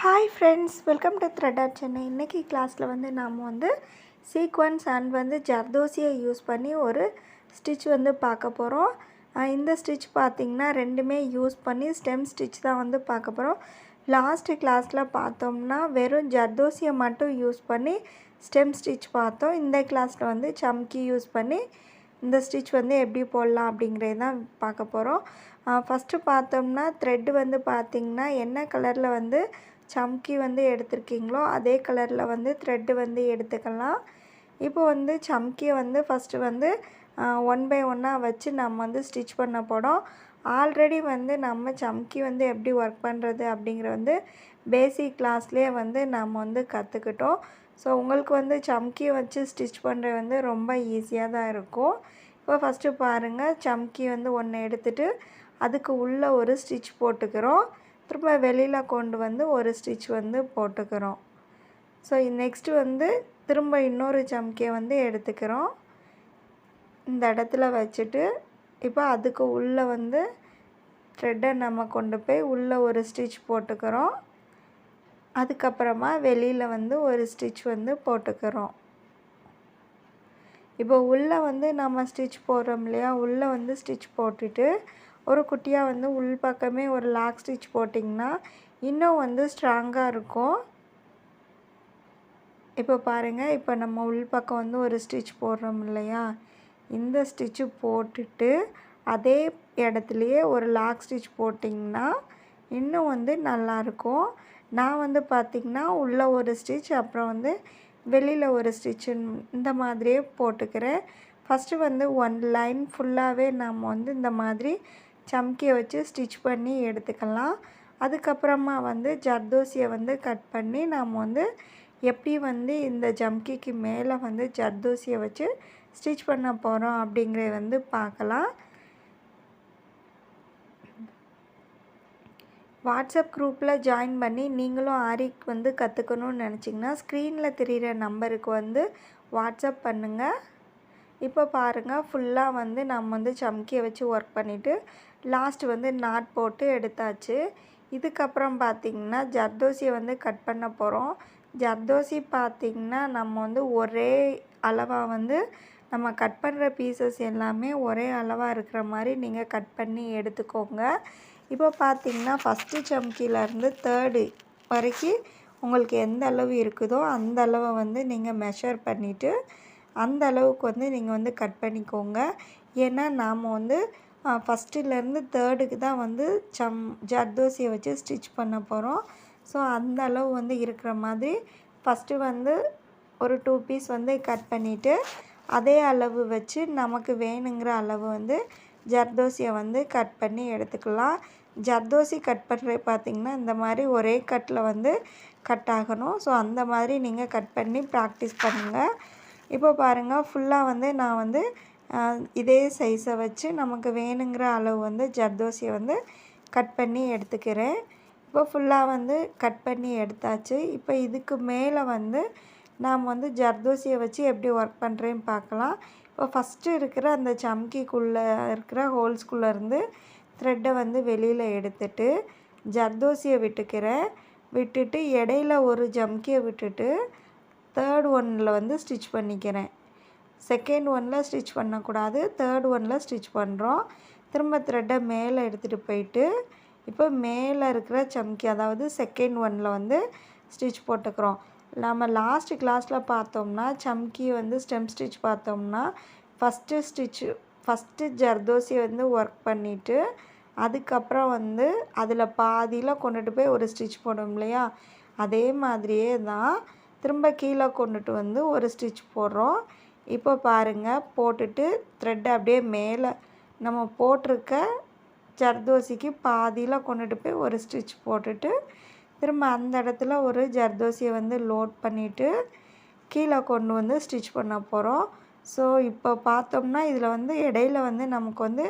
Hi friends, welcome to thread Chennai. இன்றைக்கி கிளாஸில் நாம் சீக்வன்ஸ் அண்ட் ஜர்தோசியை யூஸ் பண்ணி ஒரு ஸ்டிச் பார்க்க போகிறோம். இந்த ஸ்டிச் பார்த்திங்கன்னா ரெண்டுமே யூஸ் பண்ணி ஸ்டெம் ஸ்டிச் தான் பார்க்க போகிறோம். லாஸ்ட்டு கிளாஸில் பார்த்தோம்னா வெறும் ஜர்தோசியை மட்டும் யூஸ் பண்ணி ஸ்டெம் ஸ்டிச் பார்த்தோம். இந்த கிளாஸில் சம்கி யூஸ் பண்ணி இந்த ஸ்டிச் எப்படி போடலாம் அப்படிங்கிறது தான் பார்க்க போகிறோம். ஃபஸ்ட்டு பார்த்தோம்னா த்ரெட்டு பார்த்திங்கன்னா என்ன கலரில் சம்கி எடுத்திருக்கீங்களோ அதே கலரில் த்ரெட்டு எடுத்துக்கலாம். இப்போ சம்கியை ஃபஸ்ட்டு ஒன் பை ஒன்னாக வச்சு நம்ம ஸ்டிச் பண்ண போகிறோம். ஆல்ரெடி நம்ம சம்கி எப்படி ஒர்க் பண்ணுறது அப்படிங்கிற பேசிக் கிளாஸ்லேயே நம்ம கற்றுக்கிட்டோம். ஸோ உங்களுக்கு சம்கி வச்சு ஸ்டிச் பண்ணுறது ரொம்ப ஈஸியாக தான் இருக்கும். இப்போ ஃபஸ்ட்டு பாருங்கள், சம்கி ஒன்று எடுத்துகிட்டு அதுக்கு உள்ளே ஒரு ஸ்டிச் போட்டுக்கிறோம். திரும்ப வெளியில் கொண்டு ஒரு ஸ்டிச் போட்டுக்கிறோம். ஸோ நெக்ஸ்ட்டு திரும்ப இன்னொரு சம்கியை எடுத்துக்கிறோம். இந்த இடத்துல வச்சுட்டு இப்போ அதுக்கு உள்ளே த்ரெட்டை நம்ம கொண்டு போய் உள்ளே ஒரு ஸ்டிச் போட்டுக்கிறோம். அதுக்கப்புறமா வெளியில் ஒரு ஸ்டிச் போட்டுக்கிறோம். இப்போ உள்ளே நம்ம ஸ்டிச் போடுறோம் இல்லையா, உள்ளே ஸ்டிச் போட்டுட்டு ஒரு குட்டியாக உள் பக்கமே ஒரு லாக் ஸ்டிச் போட்டிங்கன்னா இன்னும் ஸ்ட்ராங்காக இருக்கும். இப்போ பாருங்கள், இப்போ நம்ம உள் பக்கம் ஒரு ஸ்டிச் போடுறோம் இல்லையா, இந்த ஸ்டிச்சு போட்டுட்டு அதே இடத்துலையே ஒரு லாக் ஸ்டிச் போட்டிங்கன்னா இன்னும் நல்லாயிருக்கும். நான் பார்த்திங்கன்னா உள்ளே ஒரு ஸ்டிச் அப்புறம் வெளியில் ஒரு ஸ்டிச்சு இந்த மாதிரியே போட்டுக்கிறேன். ஃபஸ்ட்டு ஒன் லைன் ஃபுல்லாகவே நம்ம இந்த மாதிரி சம்கியை வச்சு ஸ்டிச் பண்ணி எடுத்துக்கலாம். அதுக்கப்புறமா ஜர்தோசியை கட் பண்ணி நாம் எப்படி இந்த சம்கிக்கு மேலே ஜர்தோசியை வச்சு ஸ்டிச் பண்ண போகிறோம் அப்படிங்கிறத பார்க்கலாம். வாட்ஸ்அப் குரூப்பில் ஜாயின் பண்ணி நீங்களும் ஆரிக் கற்றுக்கணும்னு நினச்சிங்கன்னா ஸ்க்ரீனில் தெரிகிற நம்பருக்கு வாட்ஸ்அப் பண்ணுங்கள். இப்போ பாருங்கள், ஃபுல்லாக நம்ம சம்கியை வச்சு ஒர்க் பண்ணிவிட்டு லாஸ்ட்டு நாட் போட்டு எடுத்தாச்சு. இதுக்கப்புறம் பார்த்திங்கன்னா ஜர்தோசியை கட் பண்ண போகிறோம். ஜர்தோசி பார்த்திங்கன்னா நம்ம ஒரே அளவாக நம்ம கட் பண்ணுற பீசஸ் எல்லாமே ஒரே அளவாக இருக்கிற மாதிரி நீங்கள் கட் பண்ணி எடுத்துக்கோங்க. இப்போ பார்த்திங்கன்னா ஃபஸ்ட்டு சம்கியிலேருந்து தேர்டு வரைக்கும் உங்களுக்கு எந்த அளவு இருக்குதோ அந்த அளவை நீங்கள் மெஷர் பண்ணிவிட்டு அந்த அளவுக்கு நீங்கள் கட் பண்ணிக்கோங்க. ஏன்னா நாம் ஃபஸ்ட்டுலேருந்து தேர்டுக்கு தான் ஜர்தோசியை வச்சு ஸ்டிச் பண்ண போகிறோம். ஸோ அந்த அளவு இருக்கிற மாதிரி ஃபஸ்ட்டு ஒரு 2 பீஸ் கட் பண்ணிவிட்டு அதே அளவு வச்சு நமக்கு வேணுங்கிற அளவு ஜர்தோசியை கட் பண்ணி எடுத்துக்கலாம். ஜர்தோசி கட் பண்ணுறது பார்த்திங்கன்னா இந்த மாதிரி ஒரே கட்டில் கட் ஆகணும். ஸோ அந்த மாதிரி நீங்கள் கட் பண்ணி ப்ராக்டிஸ் பண்ணுங்கள். இப்போ பாருங்கள், ஃபுல்லாக நான் இதே சைஸை வச்சு நமக்கு வேணுங்கிற அளவு ஜர்தோசியை கட் பண்ணி எடுத்துக்கிறேன். இப்போ ஃபுல்லாக கட் பண்ணி எடுத்தாச்சு. இப்போ இதுக்கு மேலே நாம் ஜர்தோசியை வச்சு எப்படி ஒர்க் பண்ணுறேன்னு பார்க்கலாம். இப்போ ஃபஸ்ட்டு இருக்கிற அந்த சம்கிக்குள்ளே இருக்கிற ஹோல்ஸ்குள்ளேருந்து த்ரெட்டை வெளியில் எடுத்துட்டு ஜர்தோசியை விட்டுட்டு இடையில ஒரு சம்கியை விட்டுட்டு தேர்ட் ஒன்னில் ஸ்டிச் பண்ணிக்கிறேன். செகண்ட் ஒன்னில் ஸ்டிச் பண்ணக்கூடாது, தேர்ட் ஒன்னில் ஸ்டிச் பண்ணுறோம். திரும்ப த்ரெட்டை மேலே எடுத்துகிட்டு போயிட்டு இப்போ மேலே இருக்கிற சம்கி அதாவது செகண்ட் ஒன்னில் ஸ்டிச் போட்டுக்கிறோம். நம்ம லாஸ்ட்டு கிளாஸில் பார்த்தோம்னா சம்கி ஸ்டெம் ஸ்டிச் பார்த்தோம்னா ஃபஸ்ட்டு ஜர்தோசியை ஒர்க் பண்ணிவிட்டு அதுக்கப்புறம் அதில் பாதியில் கொண்டுட்டு போய் ஒரு ஸ்டிச் போடும் இல்லையா, அதே மாதிரியே தான் திரும்ப கீழே கொண்டுட்டு ஒரு ஸ்டிச் போடுறோம். இப்போ பாருங்கள், போட்டுட்டு த்ரெட்டை அப்படியே மேலே நம்ம போட்டிருக்க ஜர்தோசிக்கு பாதியில் கொண்டுட்டு போய் ஒரு ஸ்டிச் போட்டுட்டு திரும்ப அந்த இடத்துல ஒரு ஜர்தோசியை லோட் பண்ணிவிட்டு கீழே கொண்டு ஸ்டிச் பண்ண போகிறோம். ஸோ இப்போ பார்த்தோம்னா இதில் இடையில நமக்கு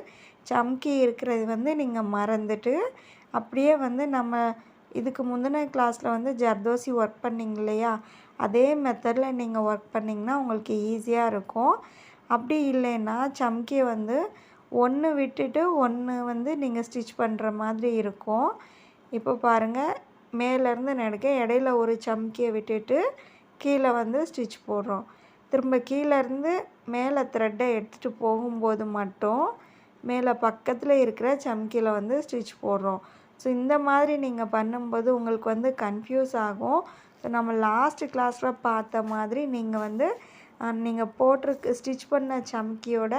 சம்கி இருக்கிறது நீங்கள் மறந்துட்டு அப்படியே நம்ம இதுக்கு முந்தின கிளாஸில் ஜர்தோசி ஒர்க் பண்ணிங்க இல்லையா, அதே மெத்தடில் நீங்கள் ஒர்க் பண்ணிங்கன்னா உங்களுக்கு ஈஸியாக இருக்கும். அப்படி இல்லைன்னா சம்கியை ஒன்று விட்டுட்டு ஒன்று நீங்கள் ஸ்டிச் பண்ணுற மாதிரி இருக்கும். இப்போ பாருங்கள், மேலேருந்து நடுக்க இடையில ஒரு சம்கியை விட்டுட்டு கீழே வந்து ஸ்டிச் போடுறோம். திரும்ப கீழேருந்து மேலே த்ரெட்டை எடுத்துகிட்டு போகும்போது மட்டும் மேலே பக்கத்தில் இருக்கிற சம்கியில் வந்து ஸ்டிச் போடுறோம். ஸோ இந்த மாதிரி நீங்கள் பண்ணும்போது உங்களுக்கு வந்து கன்ஃப்யூஸ் ஆகும். ஸோ நம்ம லாஸ்ட்டு கிளாஸில் பார்த்த மாதிரி நீங்கள் வந்து நீங்கள் போட்டிருக்க ஸ்டிச் பண்ண சம்கியோட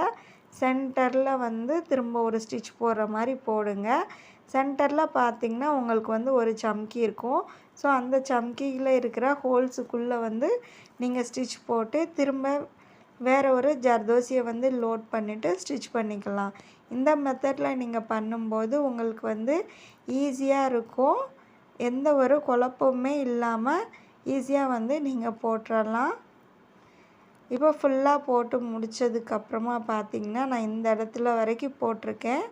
சென்டரில் வந்து திரும்ப ஒரு ஸ்டிச் போடுற மாதிரி போடுங்க. சென்டரில் பார்த்திங்கன்னா உங்களுக்கு வந்து ஒரு சம்கி இருக்கும். ஸோ அந்த சம்கியில் இருக்கிற ஹோல்ஸுக்குள்ளே வந்து நீங்கள் ஸ்டிச் போட்டு திரும்ப வேறு ஒரு ஜர்தோசியை வந்து லோட் பண்ணிவிட்டு ஸ்டிச் பண்ணிக்கலாம். இந்த மெத்தடில் நீங்கள் பண்ணும்போது உங்களுக்கு வந்து ஈஸியாக இருக்கும். எந்த ஒரு குழப்பமுமே இல்லாமல் ஈஸியாக வந்து நீங்கள் போட்டுடலாம். இப்போ ஃபுல்லாக போட்டு முடித்ததுக்கப்புறமா பார்த்திங்கன்னா நான் இந்த இடத்துல வரைக்கும் போட்டிருக்கேன்.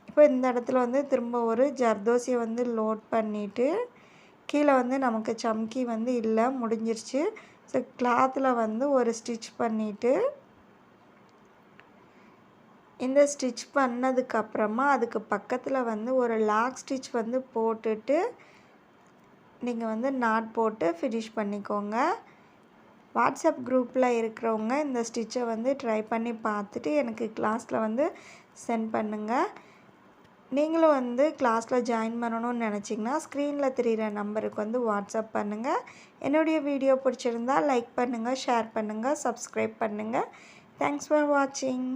இப்போ இந்த இடத்துல வந்து திரும்ப ஒரு ஜர்தோசியை வந்து லோட் பண்ணிவிட்டு கீழே வந்து நமக்கு சம்கி வந்து இல்லை, முடிஞ்சிருச்சு. ஸோ கிளாத்தில் வந்து ஒரு ஸ்டிச் பண்ணிவிட்டு இந்த ஸ்டிச் பண்ணதுக்கப்புறமா அதுக்கு பக்கத்தில் வந்து ஒரு லாக் ஸ்டிச் வந்து போட்டுட்டு நீங்கள் வந்து நாட் போட்டு ஃபினிஷ் பண்ணிக்கோங்க. வாட்ஸ்அப் குரூப்பில் இருக்கிறவங்க இந்த ஸ்டிச்சை வந்து ட்ரை பண்ணி பார்த்துட்டு எனக்கு கிளாஸில் வந்து சென்ட் பண்ணுங்கள். நீங்களும் வந்து கிளாஸில் ஜாயின் பண்ணணும்னு நினச்சிங்கன்னா ஸ்க்ரீனில் தெரிகிற நம்பருக்கு வந்து வாட்ஸ்அப் பண்ணுங்கள். என்னுடைய வீடியோ பிடிச்சிருந்தால் லைக் பண்ணுங்கள், ஷேர் பண்ணுங்கள், சப்ஸ்கிரைப் பண்ணுங்கள். தேங்க்ஸ் ஃபார் வாட்சிங்.